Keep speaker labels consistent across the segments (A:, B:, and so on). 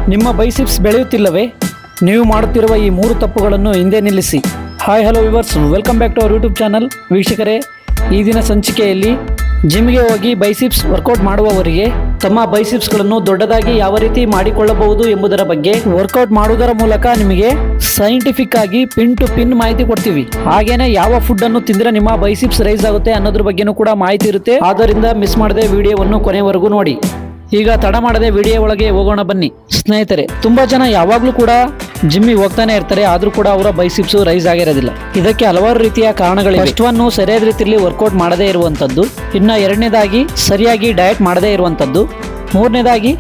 A: ನಿಮ್ಮ ಬೈಸಿಪ್ಸ್ ಬೆಳೆಯುತ್ತಿಲ್ಲವೇ? ನೀವು ಮಾಡುತ್ತಿರುವ ಈ 3 ತಪ್ಪುಗಳನ್ನು ಹಿಂದೆ ನಿಲ್ಲಿಸಿ. Hi hello viewers, welcome back to our YouTube channel. ವೀಕ್ಷಕರೇ, ಈ ದಿನ ಸಂಚಿಕೆಯಲ್ಲಿ ಜಿಮ್ಗೆ ಹೋಗಿ ಬೈಸಿಪ್ಸ್ ವರ್ಕೌಟ್ ಮಾಡುವವರಿಗೆ ತಮ್ಮ ಬೈಸಿಪ್ಸ್ಗಳನ್ನು ದೊಡ್ಡದಾಗಿ ಯಾವ ರೀತಿ ಮಾಡಿಕೊಳ್ಳಬಹುದು ಎಂಬುದರ ಬಗ್ಗೆ, ವರ್ಕೌಟ್ ಮಾಡುವುದರ ಮೂಲಕ ನಿಮಗೆ ಸೈಂಟಿಫಿಕ್ ಆಗಿ ಪಿನ್ ಟು ಪಿನ್ ಮಾಹಿತಿ ಕೊಡ್ತೀವಿ. ಹಾಗೇನೆ ಯಾವ ಫುಡ್ ಅನ್ನು ತಿಂದ್ರೆ ನಿಮ್ಮ ಬೈಸಿಪ್ಸ್ ರೈಸ್ ಆಗುತ್ತೆ ಅನ್ನೋದ್ರ ಬಗ್ಗೆನೂ ಕೂಡ ಮಾಹಿತಿ ಇರುತ್ತೆ. ಆದ್ದರಿಂದ ಮಿಸ್ ಮಾಡದೆ ವಿಡಿಯೋವನ್ನು ಕೊನೆವರೆಗೂ ನೋಡಿ. ಈಗ ತಡ ಮಾಡದೆ ವಿಡಿಯೋ ಒಳಗೆ ಹೋಗೋಣ ಬನ್ನಿ. ಸ್ನೇಹಿತರೆ, ತುಂಬಾ ಜನ ಯಾವಾಗ್ಲೂ ಕೂಡ ಜಿಮ್ಮಿಗೆ ಹೋಗ್ತಾನೆ ಇರ್ತಾರೆ, ಆದ್ರೂ ಕೂಡ ಅವರ ಬೈಸಿಪ್ಸ್ ರೈಸ್ ಆಗಿರೋದಿಲ್ಲ. ಇದಕ್ಕೆ ಹಲವಾರು ರೀತಿಯ ಕಾರಣಗಳಿವೆ. ಫಸ್ಟ್ ಒನ್, ಸರಿಯಾದ ರೀತಿಯಲ್ಲಿ ವರ್ಕೌಟ್ ಮಾಡದೇ ಇರುವಂತದ್ದು. ಇನ್ನು ಎರಡನೇದಾಗಿ, ಸರಿಯಾಗಿ ಡಯಟ್ ಮಾಡದೇ ಇರುವಂತದ್ದು. ಮೂರನೇದಾಗಿ,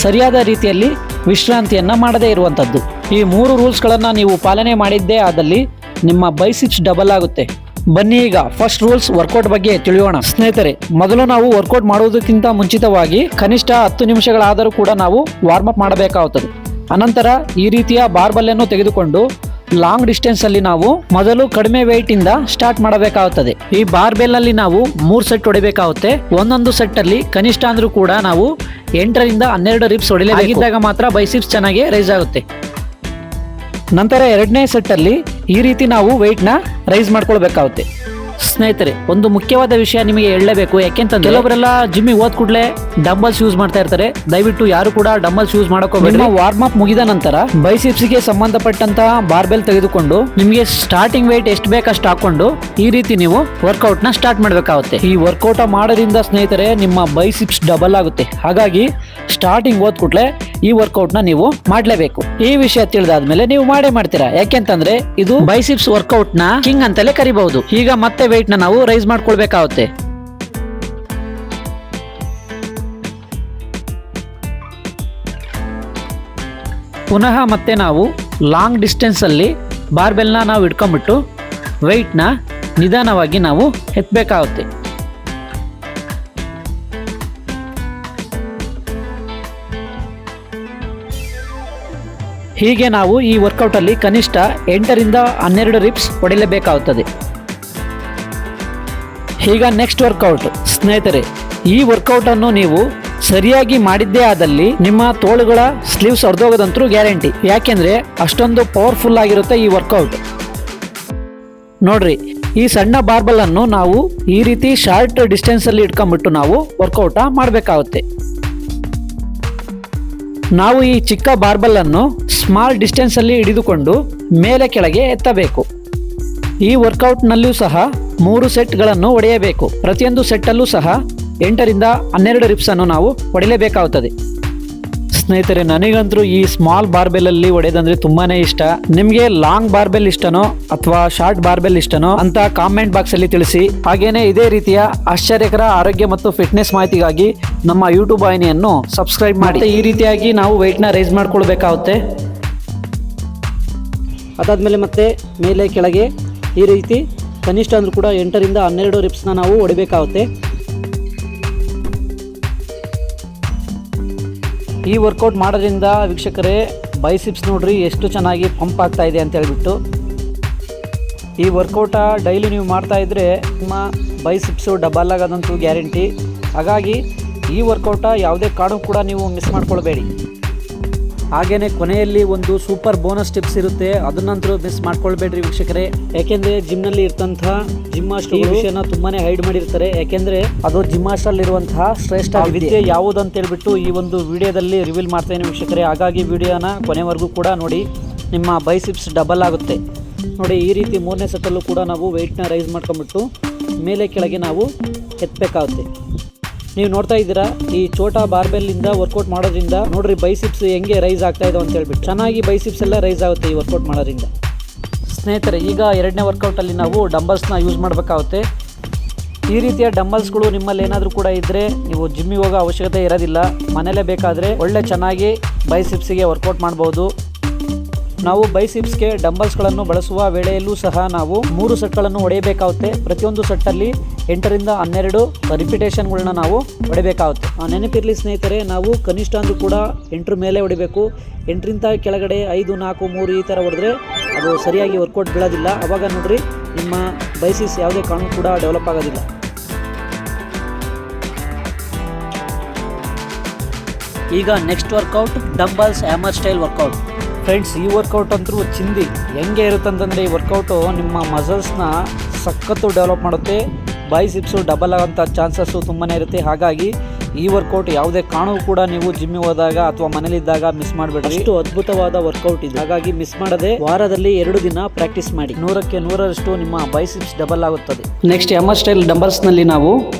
A: ಸರಿಯಾದ ರೀತಿಯಲ್ಲಿ ವಿಶ್ರಾಂತಿಯನ್ನ ಮಾಡದೇ ಇರುವಂತದ್ದು. ಈ 3 ರೂಲ್ಸ್ಗಳನ್ನ ನೀವು ಪಾಲನೆ ಮಾಡಿದ್ದೇ ಆದಲ್ಲಿ ನಿಮ್ಮ ಬೈಸಿಪ್ಸ್ ಡಬಲ್ ಆಗುತ್ತೆ. ಬನ್ನಿ ಈಗ ಫಸ್ಟ್ ರೂಲ್ಸ್ ವರ್ಕೌಟ್ ಬಗ್ಗೆ ತಿಳಿಯೋಣ. ಸ್ನೇಹಿತರೆ, ಮೊದಲು ನಾವು ವರ್ಕೌಟ್ ಮಾಡುವುದಕ್ಕಿಂತ ಮುಂಚಿತವಾಗಿ ಕನಿಷ್ಠ 10 ನಿಮಿಷಗಳಾದರೂ ಕೂಡ ನಾವು ವಾರ್ಮ್ ಅಪ್ ಮಾಡಬೇಕಾಗುತ್ತದೆ. ಅನಂತರ ಈ ರೀತಿಯ ಬಾರ್ಬಲ್ ಅನ್ನು ತೆಗೆದುಕೊಂಡು ಲಾಂಗ್ ಡಿಸ್ಟೆನ್ಸ್ ಅಲ್ಲಿ ನಾವು ಮೊದಲು ಕಡಿಮೆ weight ಇಂದ ಸ್ಟಾರ್ಟ್ ಮಾಡಬೇಕಾಗುತ್ತದೆ. ಈ ಬಾರ್ಬೆಲ್ ಅಲ್ಲಿ ನಾವು 3 ಸೆಟ್ ಹೊಡಿಬೇಕಾಗುತ್ತೆ. ಒಂದೊಂದು ಸೆಟ್ ಅಲ್ಲಿ ಕನಿಷ್ಠ ಅಂದ್ರೂ ಕೂಡ ನಾವು 8 ರಿಂದ 12 ರಿಪ್ಸ್ ಹೊಡಿಲೇಬೇಕಾಗಿದ್ದಾಗ ಮಾತ್ರ ಬೈಸಿಪ್ಸ್ ಚೆನ್ನಾಗಿ ರೈಸ್ ಆಗುತ್ತೆ. ನಂತರ ಎರಡನೇ ಸೆಟ್ ಅಲ್ಲಿ ಈ ರೀತಿ ನಾವು weight ನ ರೈಸ್ ಮಾಡ್ಕೊಳ್ಬೇಕಾಗುತ್ತೆ. ಸ್ನೇಹಿತರೆ, ಒಂದು ಮುಖ್ಯವಾದ ವಿಷಯ ನಿಮಗೆ ಹೇಳಲೇಬೇಕು. ಯಾಕೆಂತಂದ್ರೆ ಕೆಲವರೆಲ್ಲ ಜಿಮ್ಮಿಗೆ ಹೋದ ಕೂಡಲೇ ಡಂಬಲ್ಸ್ ಯೂಸ್ ಮಾಡ್ತಾ ಇರ್ತಾರೆ. ದಯವಿಟ್ಟು ಯಾರು ಕೂಡ ಡಂಬಲ್ಸ್ ಯೂಸ್ ಮಾಡೋಕೋಬೇಡಿ. ವಾರ್ಮ್ ಅಪ್ ಮುಗಿದ ನಂತರ ಬೈಸಿಪ್ಸ್ ಗೆ ಸಂಬಂಧಪಟ್ಟಂತಹ ಬಾರ್ಬೆಲ್ ತೆಗೆದುಕೊಂಡು ನಿಮಗೆ ಸ್ಟಾರ್ಟಿಂಗ್ weight ಎಷ್ಟು ಬೇಕಷ್ಟು ಹಾಕೊಂಡು ಈ ರೀತಿ ನೀವು ವರ್ಕೌಟ್ ನ ಸ್ಟಾರ್ಟ್ ಮಾಡಬೇಕಾಗುತ್ತೆ. ಈ ವರ್ಕೌಟ್ ಮಾಡೋದ್ರಿಂದ ಸ್ನೇಹಿತರೆ ನಿಮ್ಮ ಬೈಸಿಪ್ಸ್ ಡಬಲ್ ಆಗುತ್ತೆ. ಹಾಗಾಗಿ ಸ್ಟಾರ್ಟಿಂಗ್ ಹೋದ ಕೂಡಲೇ ಈ ವರ್ಕೌಟ್ ನ ನೀವು ಮಾಡ್ಲೇಬೇಕು. ಈ ವಿಷಯ ತಿಳಿದಾದ್ಮೇಲೆ ನೀವು ಮಾಡೇ ಮಾಡ್ತೀರಾ. ಯಾಕೆಂತಂದ್ರೆ ಇದು ಬೈಸಿಪ್ಸ್ ವರ್ಕೌಟ್ ನ ಕಿಂಗ್ ಅಂತಲೇ ಕರಿಬಹುದು. ಈಗ ಮತ್ತೆ weight ನ ನಾವು ರೈಸ್ ಮಾಡ್ಕೊಳ್ಬೇಕಾಗುತ್ತೆ. ಪುನಃ ಮತ್ತೆ ನಾವು ಲಾಂಗ್ ಡಿಸ್ಟೆನ್ಸ್ ಅಲ್ಲಿ ಬಾರ್ಬೆಲ್ ನ ನಾವು ಇಟ್ಕೊಂಡ್ಬಿಟ್ಟು weight ನ ನಿಧಾನವಾಗಿ ನಾವು ಎತ್ತಬೇಕಾಗುತ್ತೆ. ಹೀಗೆ ನಾವು ಈ ವರ್ಕೌಟ್ ಅಲ್ಲಿ ಕನಿಷ್ಠ 8 ರಿಂದ 12 ರಿಪ್ಸ್ ಹೊಡಿಲೇಬೇಕಾಗುತ್ತದೆ. ಈಗ ನೆಕ್ಸ್ಟ್ ವರ್ಕೌಟ್. ಸ್ನೇಹಿತರೆ, ಈ ವರ್ಕೌಟ್ ಅನ್ನು ನೀವು ಸರಿಯಾಗಿ ಮಾಡಿದ್ದೇ ಆದಲ್ಲಿ ನಿಮ್ಮ ತೋಳುಗಳ ಸ್ಲೀವ್ಸ್ ಹೊರದೋಗೋದಂತೂ ಗ್ಯಾರಂಟಿ. ಯಾಕೆಂದ್ರೆ ಅಷ್ಟೊಂದು ಪವರ್ಫುಲ್ ಆಗಿರುತ್ತೆ ಈ ವರ್ಕೌಟ್. ನೋಡ್ರಿ, ಈ ಸಣ್ಣ ಬಾರ್ಬಲ್ ಅನ್ನು ನಾವು ಈ ರೀತಿ ಶಾರ್ಟ್ ಡಿಸ್ಟೆನ್ಸ್ ಅಲ್ಲಿ ಇಟ್ಕೊಂಡ್ಬಿಟ್ಟು ನಾವು ವರ್ಕೌಟ್ ಮಾಡಬೇಕಾಗುತ್ತೆ. ನಾವು ಈ ಚಿಕ್ಕ ಬಾರ್ಬಲ್ ಅನ್ನು ಸ್ಮಾಲ್ ಡಿಸ್ಟೆನ್ಸ್ ಅಲ್ಲಿ ಹಿಡಿದುಕೊಂಡು ಮೇಲೆ ಕೆಳಗೆ ಎತ್ತಬೇಕು. ಈ ವರ್ಕೌಟ್ ನಲ್ಲೂ ಸಹ 3 ಸೆಟ್ಗಳನ್ನು ಹೊಡೆಯಬೇಕು. ಪ್ರತಿಯೊಂದು ಸೆಟ್ ಅಲ್ಲೂ ಸಹ 8 ರಿಂದ 12 ರಿಪ್ಸ್ ಅನ್ನು ನಾವು ಹೊಡಿಲೇಬೇಕಾಗುತ್ತದೆ. ಸ್ನೇಹಿತರೆ, ನನಗಂತೂ ಈ ಸ್ಮಾಲ್ ಬಾರ್ಬೆಲ್ ಅಲ್ಲಿ ಹೊಡೆಯೋದಂದ್ರೆ ತುಂಬಾನೇ ಇಷ್ಟ. ನಿಮ್ಗೆ ಲಾಂಗ್ ಬಾರ್ಬೆಲ್ ಇಷ್ಟನೋ ಅಥವಾ ಶಾರ್ಟ್ ಬಾರ್ಬೆಲ್ ಇಷ್ಟನೋ ಅಂತ ಕಾಮೆಂಟ್ ಬಾಕ್ಸ್ ಅಲ್ಲಿ ತಿಳಿಸಿ. ಹಾಗೇನೆ ಇದೇ ರೀತಿಯ ಆಶ್ಚರ್ಯಕರ ಆರೋಗ್ಯ ಮತ್ತು ಫಿಟ್ನೆಸ್ ಮಾಹಿತಿಗಾಗಿ ನಮ್ಮ ಯೂಟ್ಯೂಬ್ ವಾಹಿನಿಯನ್ನು ಸಬ್ಸ್ಕ್ರೈಬ್ ಮಾಡಿ. ಈ ರೀತಿಯಾಗಿ ನಾವು weight ನ ರೈಸ್ ಮಾಡ್ಕೊಳ್ಬೇಕಾಗುತ್ತೆ. ಅದಾದ್ಮೇಲೆ ಮತ್ತೆ ಮೇಲೆ ಕೆಳಗೆ ಈ ರೀತಿ ಕನಿಷ್ಠ ಅಂದ್ರೂ ಕೂಡ 8 ರಿಂದ 12 ರಿಪ್ಸ್ನ ನಾವು ಹೊಡಿಬೇಕಾಗುತ್ತೆ. ಈ ವರ್ಕೌಟ್ ಮಾಡೋದ್ರಿಂದ ವೀಕ್ಷಕರೇ ಬೈಸಿಪ್ಸ್ ನೋಡ್ರಿ ಎಷ್ಟು ಚೆನ್ನಾಗಿ ಪಂಪ್ ಆಗ್ತಾ ಇದೆ ಅಂತ ಹೇಳ್ಬಿಟ್ಟು. ಈ ವರ್ಕೌಟ ಡೈಲಿ ನೀವು ಮಾಡ್ತಾ ಇದ್ರೆ ನಿಮ್ಮ ಬೈಸಿಪ್ಸು ಡಬಲ್ ಆಗೋದಂತೂ ಗ್ಯಾರಂಟಿ. ಹಾಗಾಗಿ ಈ ವರ್ಕೌಟ ಯಾವುದೇ ಕಾರಣಕ್ಕೂ ಕೂಡ ನೀವು ಮಿಸ್ ಮಾಡ್ಕೊಳ್ಬೇಡಿ. ಹಾಗೇನೆ ಕೊನೆಯಲ್ಲಿ ಒಂದು ಸೂಪರ್ ಬೋನಸ್ ಟಿಪ್ಸ್ ಇರುತ್ತೆ, ಅದನ್ನಂತರೂ ಮಿಸ್ ಮಾಡ್ಕೊಳ್ಬೇಡ್ರಿ ವೀಕ್ಷಕರೇ. ಯಾಕೆಂದ್ರೆ ಜಿಮ್ನಲ್ಲಿ ಇರ್ತಂತಹ ಜಿಮ್ ಮಾಸ್ಟರ್ ಈ ವಿಷಯನ ತುಂಬಾನೇ ಹೈಡ್ ಮಾಡಿರ್ತಾರೆ. ಯಾಕೆಂದ್ರೆ ಅದು ಜಿಮ್ ಮಾಸ್ಟರ್ ಅಲ್ಲಿ ಇರುವಂತಹ ಶ್ರೇಷ್ಠ ವಿದ್ಯೆ ಯಾವುದು ಅಂತ ಹೇಳ್ಬಿಟ್ಟು ಈ ಒಂದು ವಿಡಿಯೋದಲ್ಲಿ ರಿವೀಲ್ ಮಾಡ್ತೇನೆ ವೀಕ್ಷಕರೇ. ಹಾಗಾಗಿ ವಿಡಿಯೋನ ಕೊನೆವರೆಗೂ ಕೂಡ ನೋಡಿ. ನಿಮ್ಮ ಬೈಸಿಪ್ಸ್ ಡಬಲ್ ಆಗುತ್ತೆ. ನೋಡಿ, ಈ ರೀತಿ 3ನೇ ಸೆಟ್ಟಲ್ಲೂ ಕೂಡ ನಾವು weight ನ ರೈಸ್ ಮಾಡ್ಕೊಂಡ್ಬಿಟ್ಟು ಮೇಲೆ ಕೆಳಗೆ ನಾವು ಎತ್ತಬೇಕಾಗುತ್ತೆ. ನೀವು ನೋಡ್ತಾ ಇದ್ದೀರಾ, ಈ ಛೋಟಾ ಬಾರ್ಬೆಲ್ ಇಂದ ವರ್ಕೌಟ್ ಮಾಡೋದ್ರಿಂದ ನೋಡ್ರಿ ಬೈಸಿಪ್ಸ್ ಹೆಂಗೆ ರೈಸ್ ಆಗ್ತಾ ಇದೆ ಅಂತ ಹೇಳ್ಬಿಟ್ಟು. ಚೆನ್ನಾಗಿ ಬೈಸಿಪ್ಸ್ ಎಲ್ಲ ರೈಸ್ ಆಗುತ್ತೆ ಈ ವರ್ಕೌಟ್ ಮಾಡೋದ್ರಿಂದ. ಸ್ನೇಹಿತರೆ, ಈಗ ಎರಡನೇ ವರ್ಕೌಟ್ ಅಲ್ಲಿ ನಾವು ಡಂಬಲ್ಸ್ನ ಯೂಸ್ ಮಾಡಬೇಕಾಗುತ್ತೆ. ಈ ರೀತಿಯ ಡಂಬಲ್ಸ್ಗಳು ನಿಮ್ಮಲ್ಲಿ ಏನಾದರೂ ಕೂಡ ಇದ್ದರೆ ನೀವು ಜಿಮ್ಮಿಗೆ ಹೋಗೋ ಅವಶ್ಯಕತೆ ಇರೋದಿಲ್ಲ. ಮನೇಲೇ ಬೇಕಾದರೆ ಒಳ್ಳೆ ಚೆನ್ನಾಗಿ ಬೈಸಿಪ್ಸಿಗೆ ವರ್ಕೌಟ್ ಮಾಡ್ಬೋದು. ನಾವು ಬೈಸಿಪ್ಸ್ಗೆ ಡಂಬಲ್ಸ್ಗಳನ್ನು ಬಳಸುವ ವೇಳೆಯಲ್ಲೂ ಸಹ ನಾವು 3 ಸೆಟ್ಗಳನ್ನು ಹೊಡೆಯಬೇಕಾಗುತ್ತೆ. ಪ್ರತಿಯೊಂದು ಸೆಟ್ಟಲ್ಲಿ 8 ರಿಂದ 12 ರಿಪಿಟೇಷನ್ಗಳನ್ನ ನಾವು ಹೊಡಿಬೇಕಾಗುತ್ತೆ. ನೆನಪಿರಲಿ ಸ್ನೇಹಿತರೆ, ನಾವು ಕನಿಷ್ಠ ಅಂದ್ರೂ ಕೂಡ 8 ಮೇಲೆ ಹೊಡಿಬೇಕು. 8ರಿಂದ ಕೆಳಗಡೆ 5, 4, 3 ಈ ಥರ ಹೊಡೆದ್ರೆ ಅದು ಸರಿಯಾಗಿ ವರ್ಕೌಟ್ ಬೀಳೋದಿಲ್ಲ. ಅವಾಗ ನೋಡ್ರಿ ನಿಮ್ಮ ಬೈಸಿಪ್ಸ್ ಯಾವುದೇ ಕಾರಣಕ್ಕೂ ಕೂಡ ಡೆವಲಪ್ ಆಗೋದಿಲ್ಲ. ಈಗ next workout dumbbells hammer style workout. Friends, ಈ ವರ್ಕೌಟ್ ಅಂತೂ ಚಿಂದಿ ಹೆಂಗೆ ಇರುತ್ತೆ ಅಂತಂದರೆ, ಈ ವರ್ಕೌಟು ನಿಮ್ಮ ಮಸಲ್ಸ್ನ ಸಖತ್ತು ಡೆವಲಪ್ ಮಾಡುತ್ತೆ. ಬೈಸಿಪ್ಸು ಡಬಲ್ ಆಗೋಂಥ ಚಾನ್ಸಸ್ಸು ತುಂಬಾ ಇರುತ್ತೆ. ಹಾಗಾಗಿ ಈ ವರ್ಕೌಟ್ ಯಾವುದೇ ಕಾರಣವೂ ಕೂಡ ನೀವು ಜಿಮ್ಮಿಗೆ ಹೋದಾಗ ಅಥವಾ ಮನೇಲಿದ್ದಾಗ ಮಿಸ್ ಮಾಡಬೇಡಿ. ಅಷ್ಟು ಅದ್ಭುತವಾದ ವರ್ಕೌಟ್ ಇದೆ. ಹಾಗಾಗಿ ಮಿಸ್ ಮಾಡದೆ ವಾರದಲ್ಲಿ 2 ದಿನ ಪ್ರಾಕ್ಟೀಸ್ ಮಾಡಿ. 100ಕ್ಕೆ 100ರಷ್ಟು ನಿಮ್ಮ ಬೈಸಿಪ್ಸ್ ಡಬಲ್ ಆಗುತ್ತದೆ. ನೆಕ್ಸ್ಟ್ ಹ್ಯಾಮರ್ ಸ್ಟೈಲ್ ಡಂಬಲ್ಸ್ನಲ್ಲಿ ನಾವು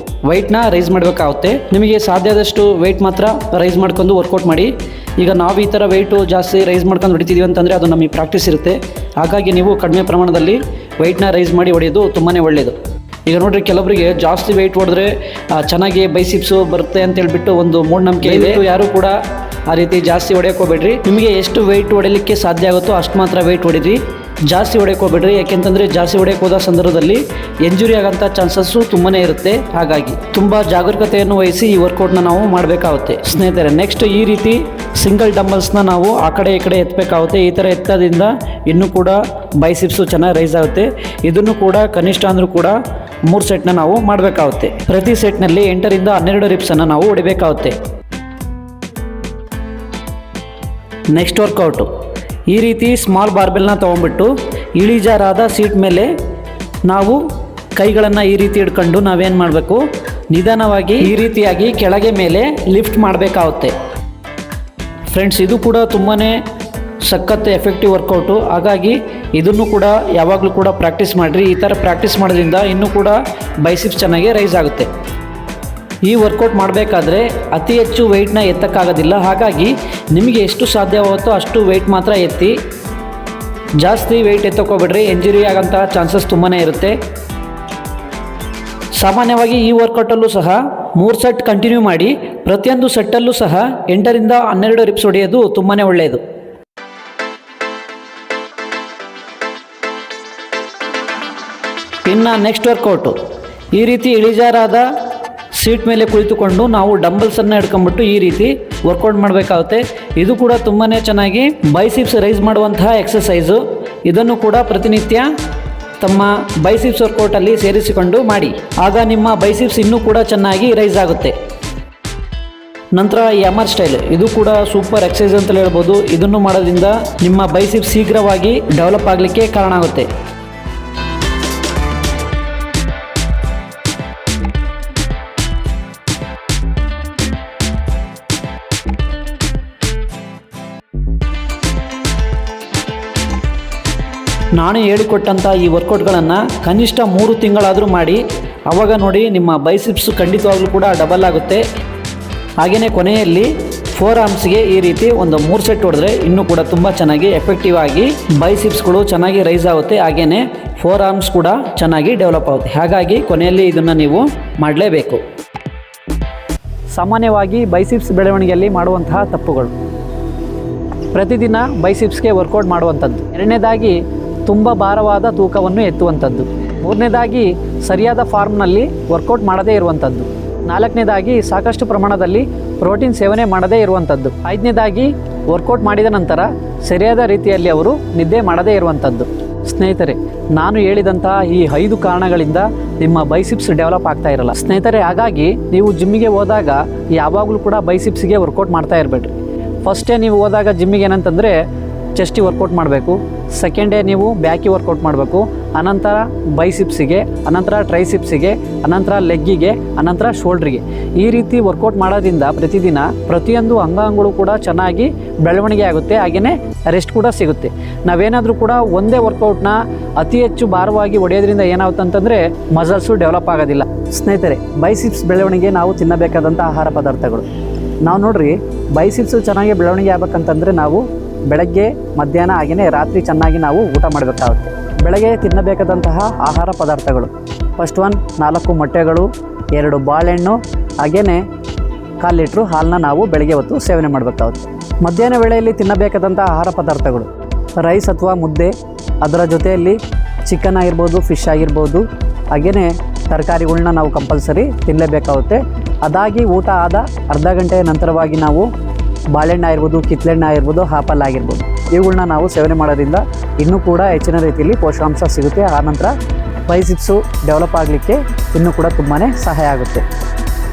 A: ವೆಯ್ಟ್ನ ರೈಸ್ ಮಾಡಬೇಕಾಗುತ್ತೆ. ನಿಮಗೆ ಸಾಧ್ಯ ಆದಷ್ಟು ವೆಯ್ಟ್ ಮಾತ್ರ ರೈಸ್ ಮಾಡ್ಕೊಂಡು ವರ್ಕೌಟ್ ಮಾಡಿ. ಈಗ ನಾವು ಈ ಥರ ವೆಯ್ಟು ಜಾಸ್ತಿ ರೈಸ್ ಮಾಡ್ಕೊಂಡು ಹೊಡಿತಿದ್ದೀವಿ ಅಂತಂದರೆ ಅದು ನಮಗೆ ಪ್ರಾಕ್ಟೀಸ್ ಇರುತ್ತೆ. ಹಾಗಾಗಿ ನೀವು ಕಡಿಮೆ ಪ್ರಮಾಣದಲ್ಲಿ ವೆಯ್ಟ್ನ ರೈಸ್ ಮಾಡಿ ಹೊಡೆಯೋದು ತುಂಬಾ ಒಳ್ಳೆಯದು. ಈಗ ನೋಡಿರಿ, ಕೆಲವರಿಗೆ ಜಾಸ್ತಿ ವೆಯ್ಟ್ ಹೊಡೆದ್ರೆ ಚೆನ್ನಾಗಿ ಬೈಸಿಪ್ಸು ಬರುತ್ತೆ ಅಂತ ಹೇಳ್ಬಿಟ್ಟು ಒಂದು ಮೂಢನಂಬಿಕೆ ಇದೆ. ಯಾರು ಕೂಡ ಆ ರೀತಿ ಜಾಸ್ತಿ ಹೊಡೆಯೋಕೆ ಹೋಗ್ಬೇಡ್ರಿ. ನಿಮಗೆ ಎಷ್ಟು ವೆಯ್ಟ್ ಹೊಡೆಯಲಿಕ್ಕೆ ಸಾಧ್ಯ ಆಗುತ್ತೋ ಅಷ್ಟು ಮಾತ್ರ ವೆಯ್ಟ್ ಹೊಡೀರಿ. ಜಾಸ್ತಿ ಹೊಡೆಯೋಕೆ ಹೋಗ್ಬೇಡ್ರಿ. ಯಾಕೆಂತಂದರೆ ಜಾಸ್ತಿ ಹೊಡೆಯೋಕೆ ಹೋದ ಸಂದರ್ಭದಲ್ಲಿ ಎಂಜುರಿ ಆಗೋಂಥ ಚಾನ್ಸಸ್ಸು ತುಂಬಾ ಇರುತ್ತೆ. ಹಾಗಾಗಿ ತುಂಬ ಜಾಗರೂಕತೆಯನ್ನು ವಹಿಸಿ ಈ ವರ್ಕೌಟ್ನ ನಾವು ಮಾಡಬೇಕಾಗುತ್ತೆ ಸ್ನೇಹಿತರೆ. ನೆಕ್ಸ್ಟ್ ಈ ರೀತಿ ಸಿಂಗಲ್ ಡಂಬಲ್ಸ್ನ ನಾವು ಆ ಕಡೆ ಈ ಕಡೆ ಎತ್ತಬೇಕಾಗುತ್ತೆ. ಈ ಥರ ಎತ್ತೋದ್ರಿಂದ ಇನ್ನೂ ಕೂಡ ಬೈಸಿಪ್ಸು ಚೆನ್ನಾಗಿ ರೈಸ್ ಆಗುತ್ತೆ. ಇದನ್ನು ಕೂಡ ಕನಿಷ್ಠ ಅಂದರೂ ಕೂಡ 3 ಸೆಟ್ನ ನಾವು ಮಾಡಬೇಕಾಗುತ್ತೆ. ಪ್ರತಿ ಸೆಟ್ನಲ್ಲಿ 8ರಿಂದ 12 ರಿಪ್ಸನ್ನು ನಾವು ಹೊಡಿಬೇಕಾಗುತ್ತೆ. ನೆಕ್ಸ್ಟ್ ವರ್ಕೌಟು ಈ ರೀತಿ ಸ್ಮಾಲ್ ಬಾರ್ಬೆಲ್ನ ತೊಗೊಂಡ್ಬಿಟ್ಟು ಇಳಿಜಾರಾದ ಸೀಟ್ ಮೇಲೆ ನಾವು ಕೈಗಳನ್ನು ಈ ರೀತಿ ಹಿಡ್ಕೊಂಡು ನಾವೇನು ಮಾಡಬೇಕು, ನಿಧಾನವಾಗಿ ಈ ರೀತಿಯಾಗಿ ಕೆಳಗೆ ಮೇಲೆ ಲಿಫ್ಟ್ ಮಾಡಬೇಕಾಗುತ್ತೆ. ಫ್ರೆಂಡ್ಸ್, ಇದು ಕೂಡ ತುಂಬಾ ಸಖತ್ ಎಫೆಕ್ಟಿವ್ ವರ್ಕೌಟು. ಹಾಗಾಗಿ ಇದನ್ನು ಕೂಡ ಯಾವಾಗಲೂ ಕೂಡ ಪ್ರಾಕ್ಟೀಸ್ ಮಾಡಿರಿ. ಈ ಥರ ಪ್ರಾಕ್ಟೀಸ್ ಮಾಡೋದ್ರಿಂದ ಇನ್ನೂ ಕೂಡ ಬೈಸಿಪ್ಸ್ ಚೆನ್ನಾಗಿ ರೈಸ್ ಆಗುತ್ತೆ. ಈ ವರ್ಕೌಟ್ ಮಾಡಬೇಕಾದ್ರೆ ಅತಿ ಹೆಚ್ಚು ವೆಯ್ಟ್ನ ಎತ್ತಕ್ಕಾಗೋದಿಲ್ಲ. ಹಾಗಾಗಿ ನಿಮಗೆ ಎಷ್ಟು ಸಾಧ್ಯವಾಗುತ್ತೋ ಅಷ್ಟು ವೆಯ್ಟ್ ಮಾತ್ರ ಎತ್ತಿ. ಜಾಸ್ತಿ ವೆಯ್ಟ್ ಎತ್ತಕೋಬೇಡ್ರಿ, ಎಂಜುರಿ ಆಗೋಂಥ ಚಾನ್ಸಸ್ ತುಂಬಾ ಇರುತ್ತೆ. ಸಾಮಾನ್ಯವಾಗಿ ಈ ವರ್ಕೌಟಲ್ಲೂ ಸಹ 3 ಸೆಟ್ ಕಂಟಿನ್ಯೂ ಮಾಡಿ. ಪ್ರತಿಯೊಂದು ಸೆಟ್ಟಲ್ಲೂ ಸಹ 8ರಿಂದ 12 ರಿಪ್ಸ್ ಹೊಡೆಯೋದು ತುಂಬಾ ಒಳ್ಳೆಯದು. ಇನ್ನು ನೆಕ್ಸ್ಟ್ ವರ್ಕೌಟು ಈ ರೀತಿ ಇಳಿಜಾರಾದ ಸೀಟ್ ಮೇಲೆ ಕುಳಿತುಕೊಂಡು ನಾವು ಡಂಬಲ್ಸನ್ನು ಹಿಡ್ಕೊಂಡ್ಬಿಟ್ಟು ಈ ರೀತಿ ವರ್ಕೌಟ್ ಮಾಡಬೇಕಾಗುತ್ತೆ. ಇದು ಕೂಡ ತುಂಬಾ ಚೆನ್ನಾಗಿ ಬೈಸಿಪ್ಸ್ ರೈಸ್ ಮಾಡುವಂತಹ ಎಕ್ಸಸೈಸು. ಇದನ್ನು ಕೂಡ ಪ್ರತಿನಿತ್ಯ ತಮ್ಮ ಬೈಸಿಪ್ಸ್ ವರ್ಕೌಟಲ್ಲಿ ಸೇರಿಸಿಕೊಂಡು ಮಾಡಿ. ಆಗ ನಿಮ್ಮ ಬೈಸಿಪ್ಸ್ ಇನ್ನೂ ಕೂಡ ಚೆನ್ನಾಗಿ ರೈಸ್ ಆಗುತ್ತೆ. ನಂತರ ಹ್ಯಾಮರ್ ಸ್ಟೈಲ್, ಇದು ಕೂಡ ಸೂಪರ್ ಎಕ್ಸಸೈಸ್ ಅಂತ ಹೇಳ್ಬೋದು. ಇದನ್ನು ಮಾಡೋದ್ರಿಂದ ನಿಮ್ಮ ಬೈಸಿಪ್ಸ್ ಶೀಘ್ರವಾಗಿ ಡೆವಲಪ್ ಆಗಲಿಕ್ಕೆ ಕಾರಣ ಆಗುತ್ತೆ. ನಾನು ಹೇಳಿಕೊಟ್ಟಂಥ ಈ ವರ್ಕೌಟ್ಗಳನ್ನು ಕನಿಷ್ಠ 3 ತಿಂಗಳಾದರೂ ಮಾಡಿ. ಆವಾಗ ನೋಡಿ ನಿಮ್ಮ ಬೈಸಿಪ್ಸ್ ಖಂಡಿತವಾಗ್ಲೂ ಕೂಡ ಡಬಲ್ ಆಗುತ್ತೆ. ಹಾಗೆಯೇ ಕೊನೆಯಲ್ಲಿ 4 ಆರ್ಮ್ಸ್ಗೆ ಈ ರೀತಿ ಒಂದು 3 ಸೆಟ್ ಹೊಡೆದ್ರೆ ಇನ್ನೂ ಕೂಡ ತುಂಬ ಚೆನ್ನಾಗಿ ಎಫೆಕ್ಟಿವ್ ಆಗಿ ಬೈಸಿಪ್ಸ್ಗಳು ಚೆನ್ನಾಗಿ ರೈಸ್ ಆಗುತ್ತೆ. ಹಾಗೆಯೇ 4 ಆರ್ಮ್ಸ್ ಕೂಡ ಚೆನ್ನಾಗಿ ಡೆವಲಪ್ ಆಗುತ್ತೆ. ಹಾಗಾಗಿ ಕೊನೆಯಲ್ಲಿ ಇದನ್ನು ನೀವು ಮಾಡಲೇಬೇಕು. ಸಾಮಾನ್ಯವಾಗಿ ಬೈಸಿಪ್ಸ್ ಬೆಳವಣಿಗೆಯಲ್ಲಿ ಮಾಡುವಂತಹ ತಪ್ಪುಗಳು: ಪ್ರತಿದಿನ ಬೈಸಿಪ್ಸ್ಗೆ ವರ್ಕೌಟ್ ಮಾಡುವಂಥದ್ದು. 2ನೇದಾಗಿ ತುಂಬ ಭಾರವಾದ ತೂಕವನ್ನು ಎತ್ತುವಂಥದ್ದು. 3ನೇದಾಗಿ ಸರಿಯಾದ ಫಾರ್ಮ್ನಲ್ಲಿ ವರ್ಕೌಟ್ ಮಾಡದೇ ಇರುವಂಥದ್ದು. 4ನೇದಾಗಿ ಸಾಕಷ್ಟು ಪ್ರಮಾಣದಲ್ಲಿ ಪ್ರೋಟೀನ್ ಸೇವನೆ ಮಾಡದೇ ಇರುವಂಥದ್ದು. 5ನೇದಾಗಿ ವರ್ಕೌಟ್ ಮಾಡಿದ ನಂತರ ಸರಿಯಾದ ರೀತಿಯಲ್ಲಿ ಅವರು ನಿದ್ದೆ ಮಾಡದೇ ಇರುವಂಥದ್ದು. ಸ್ನೇಹಿತರೆ, ನಾನು ಹೇಳಿದಂತಹ ಈ 5 ಕಾರಣಗಳಿಂದ ನಿಮ್ಮ ಬೈಸಿಪ್ಸ್ ಡೆವಲಪ್ ಆಗ್ತಾ ಇರಲ್ಲ ಸ್ನೇಹಿತರೆ. ಹಾಗಾಗಿ ನೀವು ಜಿಮ್ಮಿಗೆ ಹೋದಾಗ ಯಾವಾಗಲೂ ಕೂಡ ಬೈಸಿಪ್ಸ್ಗೆ ವರ್ಕೌಟ್ ಮಾಡ್ತಾ ಇರಬೇಡ್ರಿ. ಫಸ್ಟೇ ನೀವು ಹೋದಾಗ ಜಿಮ್ಮಿಗೆ ಏನಂತಂದರೆ ಚೆಸ್ಟಿಗೆ ವರ್ಕೌಟ್ ಮಾಡಬೇಕು. ಸೆಕೆಂಡ್ ಡೇ ನೀವು ಬ್ಯಾಕಿ ವರ್ಕೌಟ್ ಮಾಡಬೇಕು. ಅನಂತರ ಬೈಸಿಪ್ಸಿಗೆ, ಅನಂತರ ಟ್ರೈಸಿಪ್ಸಿಗೆ, ಅನಂತರ ಲೆಗ್ಗಿಗೆ, ಅನಂತರ ಶೋಲ್ಡ್ರಿಗೆ. ಈ ರೀತಿ ವರ್ಕೌಟ್ ಮಾಡೋದ್ರಿಂದ ಪ್ರತಿದಿನ ಪ್ರತಿಯೊಂದು ಅಂಗಾಂಗಗಳು ಕೂಡ ಚೆನ್ನಾಗಿ ಬೆಳವಣಿಗೆ ಆಗುತ್ತೆ. ಹಾಗೆಯೇ ರೆಸ್ಟ್ ಕೂಡ ಸಿಗುತ್ತೆ. ನಾವೇನಾದರೂ ಕೂಡ ಒಂದೇ ವರ್ಕೌಟ್ನ ಅತಿ ಹೆಚ್ಚು ಭಾರವಾಗಿ ಹೊಡೆಯೋದ್ರಿಂದ ಏನಾಗುತ್ತೆ ಅಂತಂದರೆ ಮಸಲ್ಸು ಡೆವಲಪ್ ಆಗೋದಿಲ್ಲ. ಸ್ನೇಹಿತರೆ, ಬೈಸಿಪ್ಸ್ ಬೆಳವಣಿಗೆ ನಾವು ತಿನ್ನಬೇಕಾದಂಥ ಆಹಾರ ಪದಾರ್ಥಗಳು. ನಾವು ನೋಡ್ರಿ, ಬೈಸಿಪ್ಸು ಚೆನ್ನಾಗಿ ಬೆಳವಣಿಗೆ ಆಗ್ಬೇಕಂತಂದರೆ ನಾವು ಬೆಳಗ್ಗೆ, ಮಧ್ಯಾಹ್ನ ಹಾಗೆಯೇ ರಾತ್ರಿ ಚೆನ್ನಾಗಿ ನಾವು ಊಟ ಮಾಡಬೇಕಾಗುತ್ತೆ. ಬೆಳಗ್ಗೆ ತಿನ್ನಬೇಕಾದಂತಹ ಆಹಾರ ಪದಾರ್ಥಗಳು: ಫಸ್ಟ್ 4 ಮೊಟ್ಟೆಗಳು, 2 ಬಾಳೆಹಣ್ಣು, ಹಾಗೆಯೇ 1/4 ಲೀಟ್ರು ಹಾಲನ್ನ ನಾವು ಬೆಳಗ್ಗೆ ಹೊತ್ತು ಸೇವನೆ ಮಾಡಬೇಕಾಗುತ್ತೆ. ಮಧ್ಯಾಹ್ನ ವೇಳೆಯಲ್ಲಿ ತಿನ್ನಬೇಕಾದಂಥ ಆಹಾರ ಪದಾರ್ಥಗಳು: ರೈಸ್ ಅಥವಾ ಮುದ್ದೆ, ಅದರ ಜೊತೆಯಲ್ಲಿ ಚಿಕನ್ ಆಗಿರ್ಬೋದು, ಫಿಶ್ ಆಗಿರ್ಬೋದು, ಹಾಗೆಯೇ ತರಕಾರಿಗಳನ್ನ ನಾವು ಕಂಪಲ್ಸರಿ ತಿನ್ನಲೇಬೇಕಾಗುತ್ತೆ. ಅದಾಗಿ ಊಟ ಆದ ಅರ್ಧ ಗಂಟೆಯ ನಂತರವಾಗಿ ನಾವು ಬಾಳೆಹಣ್ಣು ಆಗಿರ್ಬೋದು, ಕಿತ್ತಳೆಹಣ್ಣು ಆಗಿರ್ಬೋದು, ಆಪಲ್ ಆಗಿರ್ಬೋದು, ಇವುಗಳನ್ನ ನಾವು ಸೇವನೆ ಮಾಡೋದ್ರಿಂದ ಇನ್ನೂ ಕೂಡ ಹೆಚ್ಚಿನ ರೀತಿಯಲ್ಲಿ ಪೋಷಕಾಂಶ ಸಿಗುತ್ತೆ. ಆನಂತರ ಬೈಸಿಪ್ಸು ಡೆವಲಪ್ ಆಗಲಿಕ್ಕೆ ಇನ್ನೂ ಕೂಡ ತುಂಬಾ ಸಹಾಯ ಆಗುತ್ತೆ.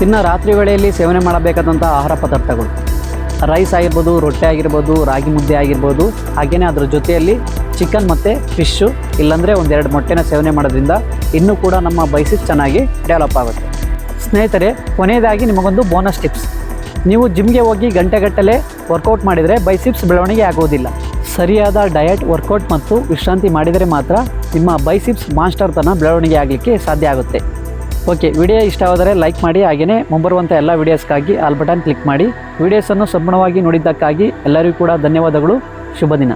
A: ಇನ್ನು ರಾತ್ರಿ ವೇಳೆಯಲ್ಲಿ ಸೇವನೆ ಮಾಡಬೇಕಾದಂಥ ಆಹಾರ ಪದಾರ್ಥಗಳು: ರೈಸ್ ಆಗಿರ್ಬೋದು, ರೊಟ್ಟೆ ಆಗಿರ್ಬೋದು, ರಾಗಿ ಮುದ್ದೆ ಆಗಿರ್ಬೋದು, ಹಾಗೆಯೇ ಅದರ ಜೊತೆಯಲ್ಲಿ ಚಿಕನ್ ಮತ್ತು ಫಿಶ್ಶು ಇಲ್ಲಾಂದರೆ ಒಂದೆರಡು ಮೊಟ್ಟೆನ ಸೇವನೆ ಮಾಡೋದ್ರಿಂದ ಇನ್ನೂ ಕೂಡ ನಮ್ಮ ಬೈಸಿಪ್ಸ್ ಚೆನ್ನಾಗಿ ಡೆವಲಪ್ ಆಗುತ್ತೆ. ಸ್ನೇಹಿತರೆ, ಕೊನೆಯದಾಗಿ ನಿಮಗೊಂದು ಬೋನಸ್ ಟಿಪ್ಸ್. ನೀವು ಜಿಮ್ಗೆ ಹೋಗಿ ಗಂಟೆಗಟ್ಟಲೆ ವರ್ಕೌಟ್ ಮಾಡಿದರೆ ಬೈಸಿಪ್ಸ್ ಬೆಳವಣಿಗೆ ಆಗೋದಿಲ್ಲ. ಸರಿಯಾದ ಡಯಟ್, ವರ್ಕೌಟ್ ಮತ್ತು ವಿಶ್ರಾಂತಿ ಮಾಡಿದರೆ ಮಾತ್ರ ನಿಮ್ಮ ಬೈಸಿಪ್ಸ್ ಮಾನ್ಸ್ಟರ್ ತನ ಬೆಳವಣಿಗೆ ಆಗಲಿಕ್ಕೆ ಸಾಧ್ಯ ಆಗುತ್ತೆ. ಓಕೆ, ವಿಡಿಯೋ ಇಷ್ಟವಾದರೆ ಲೈಕ್ ಮಾಡಿ, ಹಾಗೆಯೇ ಮುಂಬರುವಂಥ ಎಲ್ಲ ವೀಡಿಯೋಸ್ಗಾಗಿ ಆಲ್ ಬಟನ್ ಕ್ಲಿಕ್ ಮಾಡಿ. ವೀಡಿಯೋಸನ್ನು ಸಂಪೂರ್ಣವಾಗಿ ನೋಡಿದ್ದಕ್ಕಾಗಿ ಎಲ್ಲರಿಗೂ ಕೂಡ ಧನ್ಯವಾದಗಳು. ಶುಭ ದಿನ.